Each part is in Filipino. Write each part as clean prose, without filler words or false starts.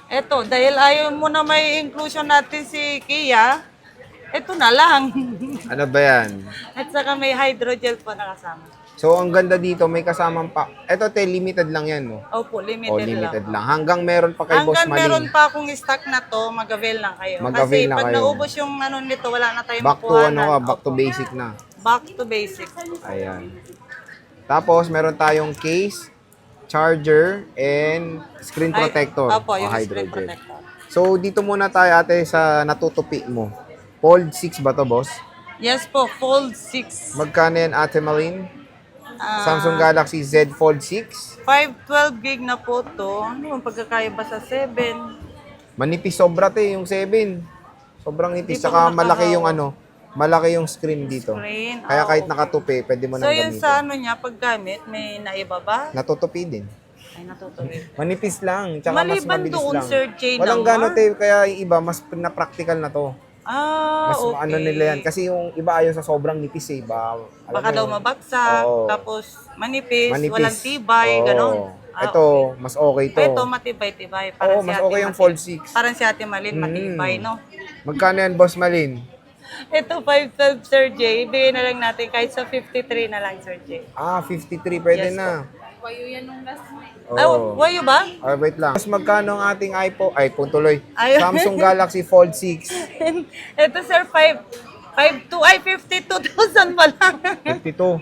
Eto, dahil ayaw mo na may inclusion natin si Kia, eto na lang. Ano ba yan? At saka may hydrogel po na kasama. So, ang ganda dito, may kasamang pa. Ito, te, limited lang yan, no? Opo, O, limited lang. limited lang. Hanggang meron pa kay Boss Hanggang meron Maling. pa akong stock na to, mag-avail lang kayo. Mag-avail Kasi na pag kayo. naubos yung ano nito, wala na tayong Back to makuhanan. ano ka, back to Opo. basic na. Back to basic. Ayan. Tapos, meron tayong case, charger, and screen Ay, protector. Opo, o yung screen hydrogel. protector. So, dito muna tayo ate sa natutupi mo. Fold 6 ba to, boss? Yes po, Fold 6. Magkano yan, ate Malin? Ah, Samsung Galaxy Z Fold 6. 512 gig na po to. Ano yung pagkakaya ba sa 7? Manipis sobra te, yung 7. Sobrang nipis. Di pa Saka ako malaki nakahawa. yung ano, malaki yung screen dito. Screen, Kaya kahit okay. nakatupi, pwede mo So nang yun gamitin. sa ano niya, paggamit, may naiba ba? Natutupi din. Ay, natutuloy. Manipis lang, tsaka mas Maliban mabilis doon, lang. Sir Jay, Walang naman. gano'n te, kaya yung iba, mas na-practical na to. Ah, Mas okay. ano nila yan. Kasi yung iba ayaw sa sobrang nipis eh. Alam Baka mo daw yun? mabagsak, Oo. tapos manipis, Manipis. walang tibay, Oo. ganon. Ah, Ito, okay. mas okay to. Ito, matibay-tibay. Parang Oo, mas okay yung Fold 6. Parang si Ate Malin, matibay, no? Magkano yan, Boss Malin? Ito, 512, Sir Jay. Ibigay na lang natin kahit sa 53 na lang, Sir Jay. Ah, 53, pwede Yes, na. Oh. Oo. Wayo ba? Wait lang. Mas magkano ang ating iPhone tuloy? Ay- Samsung Galaxy Fold 6. Ito, Sir, 52,000 pa lang. 52.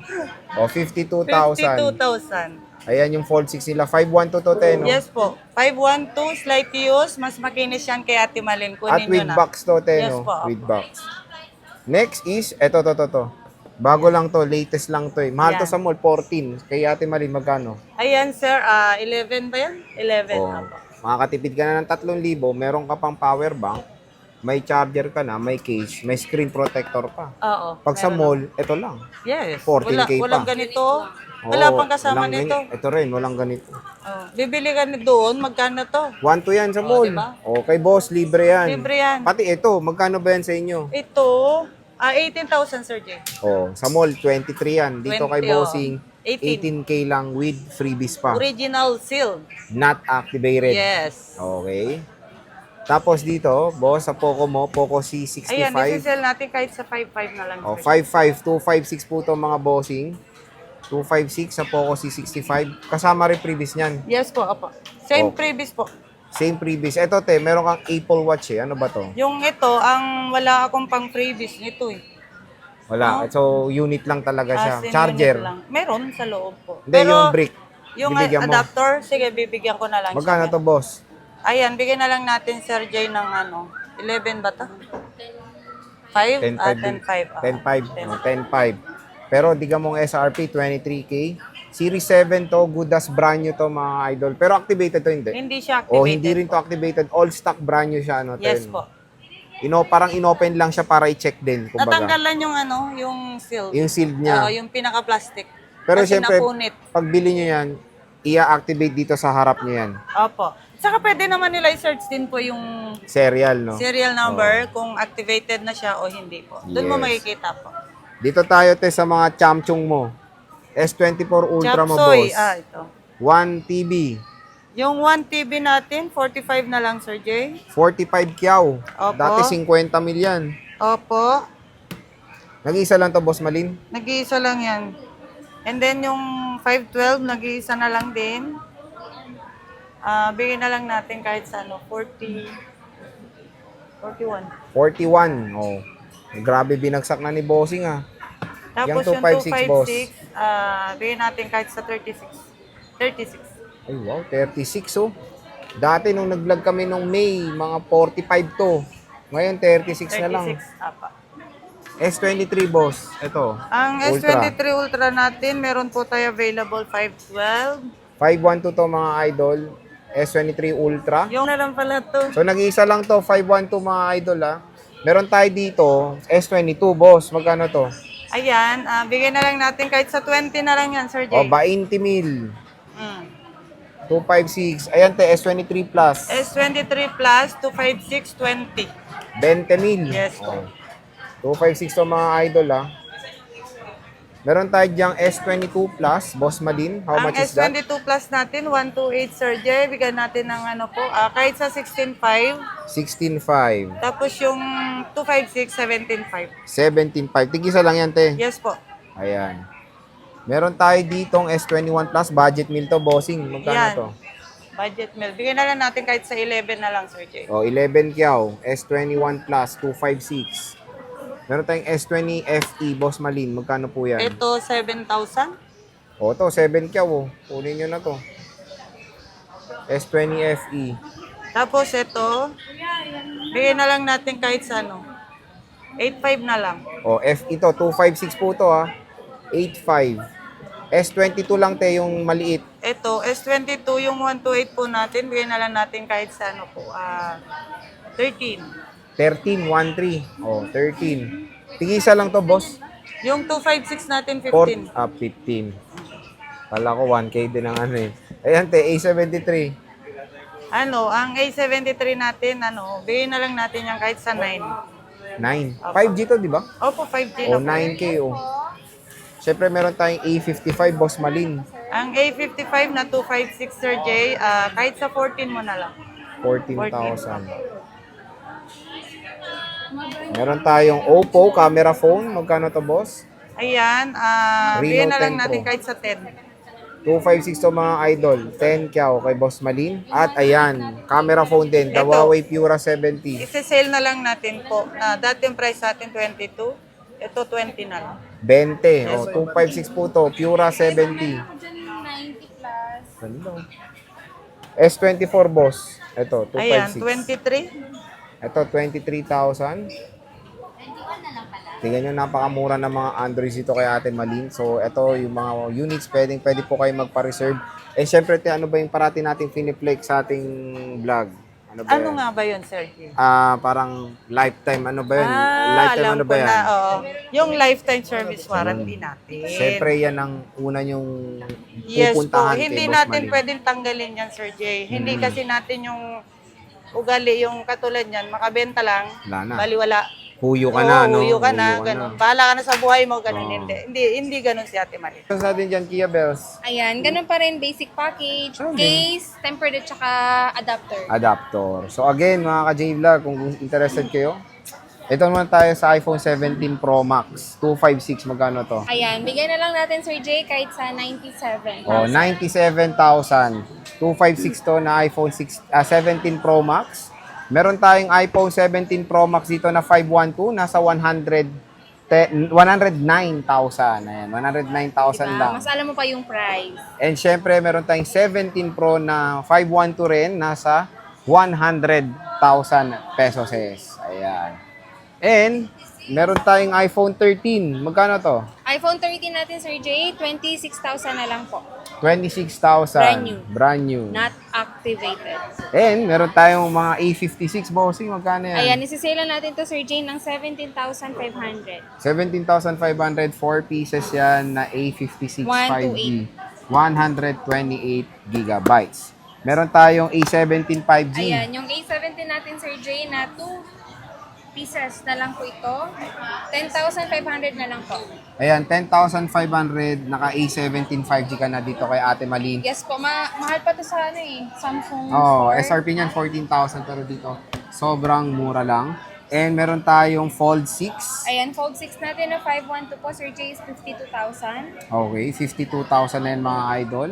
O, 52,000. 52,000. Ayan yung Fold 6 nila. 512 to 10. No? Yes po. 512, slight use. Mas makinis yan kay Ate Malin. At Kunin nyo with na. box to 10. Yes no? po. With box. Next is, to. Bago lang to, latest lang to eh. Mahal to Yan. sa mall, 14. Kay Ate Malin, magkano? Ayan, sir. 11 ba yan? 11. O, Apo. makakatipid ka na ng 3,000, meron ka pang power bank, may charger ka na, may case, may screen protector pa. Oo. Pag sa meron mall, ito lang. na. Yes. 14K Walang pa. ganito. Wala Oo, pang kasama walang nito. Ito rin, walang ganito. Oh. Bibili ka doon, magkano to? 1 to yan sa mall. diba? Okay, boss, libre yan. Libre yan. Pati ito, magkano ba yan sa inyo? Ito, 18,000, Sir Jay. Oh, sa mall, 23 yan. Dito 20, kay oh. Bossing, 18K lang with freebies pa. Original seal. Not activated. Yes. Okay. Tapos dito, boss, sa Poco mo, Poco C65. Ayan, isi-sell natin kahit sa 5,500 na lang. Oh, Sir. 55, 256 po to mga bossing. 256 sa Poco C65. Kasama rin previous niyan. Yes po, opo. Same Oh. previous po. Same previous. Ito te, meron kang Apple Watch eh. Ano ba to? Yung ito, ang wala akong pang previous nito eh. Wala. So, unit lang talaga siya. As in, Charger. unit lang. Meron sa loob po. Hindi, yung brick. Yung Bibigyan mo. adapter, sige, bibigyan ko na lang. Magkano siya. to, boss? Ayan, bigyan na lang natin, Sir Jay, ng 11 ba to? 5? 10.5 din. 10.5. 10.5. Pero di ka mong SRP, 23K. Series 7 to, good as brand new to mga idol. Pero activated to, hindi. Hindi siya activated. O hindi rin to activated. All stock brand new siya. Ano, Yes ten. po. Parang inopen lang siya para i-check din. Kumbaga. Natanggalan yung yung seal. Yung sealed niya. Yung pinaka-plastic. Pero Kasi syempre, napunit. pag bili nyo yan, i-activate dito sa harap nyo yan. Opo. Saka pwede naman nila i-search din po yung Serial, no? serial number kung activated na siya o hindi po. Doon mo Yes. makikita po. Dito tayo, te, sa mga chamchung mo. S24 Ultra mo, Chapsoy. boss. Ito. 1 TB. Yung 1 TB natin, 45 na lang, Sir Jay. 45 kyaw. Opo. Dati 50 mil yan. Opo. Nag-iisa lang to, Boss Malin. Nag-iisa lang yan. And then yung 512, nag-iisa na lang din. Bigyan na lang natin kahit sa 41. 41. Oh. Grabe binagsak na ni Bossing, ah. Tapos Yung yung 256, boss. 256, bigyan natin kahit sa 36. 36. Ay, wow. 36, oh. Dati nung nag-vlog kami nung May, mga 45 to. Ngayon, 36 na lang. 36, apa. S23, boss. Ito. Ang Ultra. S23 Ultra natin, meron po tayo available 512. 512 to, mga idol. S23 Ultra. Yung na lang pala to. So, nag-iisa lang to, 512 mga idol, ah. Meron tayo dito, S22, boss. Magkano to? Ayan, bigyan na lang natin kahit sa 20 na lang yan, Sir O, Jay. 20 mil. Mm. 256. Ayan, te, S23 Plus. S23 Plus, 256, 20. 20 mil. Yes po. O. 256 to, mga idol, ah. Meron tayo diyang S22 Plus, Boss Malin. How Ang much is that? S22 Plus natin, 128 Sir Jay. Bigyan natin ng ano po, kahit sa 16.5. 16.5. Tapos yung 256, 17.5. 17.5. Tigisa lang yan, te. Yes po. Ayan. Meron tayo ditong S21 Plus, budget meal to, bossing. Magkano Yan. to? Budget meal. Bigyan na lang natin kahit sa 11 na lang, Sir Jay. O, 11 kyaw. S21 Plus, 256. Meron tayong S20 FE, Boss Malin. Magkano po yan? Ito, 7,000. O, to, 7 kyaw. O. Kunin nyo na to. S20 FE. Tapos ito, bigyan na lang natin kahit sa ano. 8.5 na lang. O, FE to, 256 po to, ha. 8.5. S22 lang, te, yung maliit. Ito, S22, yung 128 po natin, bigyan na lang natin kahit sa ano po, 13. 13, 1.3. O, 13. Tigisa lang to, boss. Yung 256 natin, 15. 15. Kala ko 1K din ang ano eh. Ayan, te, A73. Ano, ang A73 natin, bigyan na lang natin yan kahit sa 9. 9. 5G to, di ba? Opo, 5G O, na po. 9K, o. Siyempre, meron tayong A55, Boss Malin. Ang A55 na 256, Sir Jay, kahit sa 14 mo na lang. 14,000. Meron tayong Oppo camera phone. Magkano to, boss? Ayan, Reno bigyan na lang 10 natin Pro. kahit sa 10. 256 to, mga idol. 10 kyaw kay Boss Malin. At ayan, camera phone din. The Ito. Huawei Pura 70. Ise-sale na lang natin po, na dati yung price natin 22, ito 20 na lang. 20. O, 256 po to. Pura 70. Ganda. S24, boss. Ito, Ayan, 256. 23. Ito, 23,000. Tingnan nyo, napakamura ng mga Androids dito kay Ate Malin. So, ito yung mga units, pwede po kayo magpa-reserve. Eh, syempre, te, ano ba yung parati nating piniplex sa ating vlog? Ano ba Ano yan? nga ba yun, Sir Jay? Parang lifetime, ano ba yun? Lifetime, alam ano ba ko yan? na, oo. Yung lifetime service warranty natin. Syempre, yan ang una yung Yes po, pupuntahan hindi kay Boss natin Malin. pwedeng tanggalin yan, Sir Jay. Hindi kasi natin yung ugali, yung katulad yan, makabenta lang, Wala na. baliwala. Huyo ka Oo, na, no? huyo ka na, ganun. Bahala ka na sa buhay mo, ganun. Oo. Hindi ganun si Ate Mali. Ano natin dyan, Kia Bells? Ayan, ganun pa rin, basic package, Okay. case, tempered at saka adapter. Adapter. So again, mga ka-J-Vlog, kung interested kayo, ito naman tayo sa iPhone 17 Pro Max. 256, magkano to? Ayan, bigay na lang natin, Sir Jay, kahit sa 97. Oh, 97,000. 256 to na iPhone 17 Pro Max. Meron tayong iPhone 17 Pro Max dito na 512, nasa 109,000. Ayan, 109,000 Diba? lang. Mas alam mo pa yung price. And syempre, meron tayong 17 Pro na 512 rin, nasa 100,000 pesos. Ayan. And, meron tayong iPhone 13. Magkano to? iPhone 13 natin, Sir Jay, 26,000 na lang po. 26,000. Brand new. Brand new. Not activated. And, meron tayong mga A56 bossing. Magkano yan? Ayan, isisale natin to, Sir Jay, ng 17,500. 17,500, 4 pieces yan na A56 5G. 128 gigabytes. Meron tayong A17 5G. Ayan, yung A17 natin, Sir Jay, na 2 pieces na lang po ito. 10,500 na lang po. Ayan, 10,500, naka A17 5G ka na dito kay Ate Malin. Yes po, mahal pa to sa ano eh, Samsung Oh, Store. SRP niyan 14,000 pero dito sobrang mura lang. And meron tayong Fold 6. Ayan, Fold 6 natin na 512 po, Sir Jay, is 52,000. Okay, 52,000 na yan mga idol.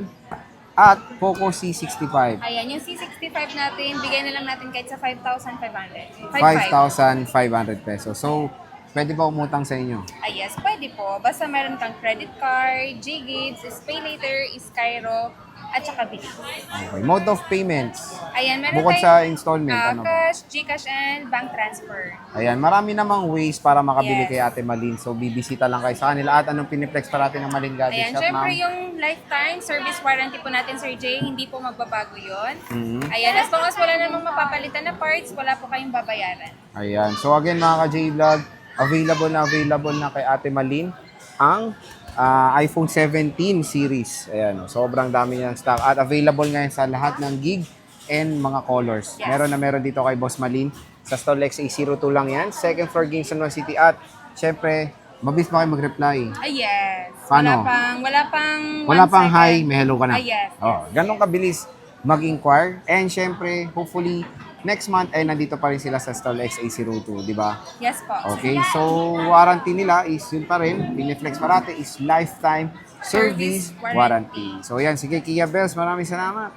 At Poco C65. Ayan, yung C65 natin, bigay na lang natin kahit sa 5,500. 5,500 pesos. So, pwede ba umutang sa inyo? Yes, pwede po. Basta meron kang credit card, G-Gigs, SpayLater, Skyro, at saka Bill. Okay, mode of payments. Ayan, meron Bukod sa tayong installment, ano ba? cash, Gcash, and bank transfer. Ayan, marami namang ways para makabili Yes. kay Ate Malin. So, bibisita lang kayo sa kanila. At anong piniplex pa natin ng Malin Gadget Ayan, Shop, syempre ma'am? yung lifetime service warranty po natin, Sir Jay, hindi po magbabago yon. Mhm. Ayan, as long as wala namang mapapalitan na parts, wala po kayong babayaran. Ayan. So again mga ka-J-Vlog, available na kay Ate Malin ang iPhone 17 series. Ayan. Sobrang dami niyang stock. At available ngayon sa lahat ng gig and mga colors. Yes. Meron dito kay Boss Malin. Sa Stolex A02 lang yan. Second floor, Ginsan City. At syempre, Mabilis pa kayo mag-reply. Yes. Paano? Wala Wala pang 1 hi, second. may hello ka na. Yes. Oh, ganun kabilis mag-inquire. And syempre, hopefully, next month ay nandito pa rin sila sa stall XA02, di ba? Yes po. Okay, so warranty nila is yun pa rin, Pineflex parate is lifetime service Service warranty. So yan, sige Kia Bells, maraming salamat.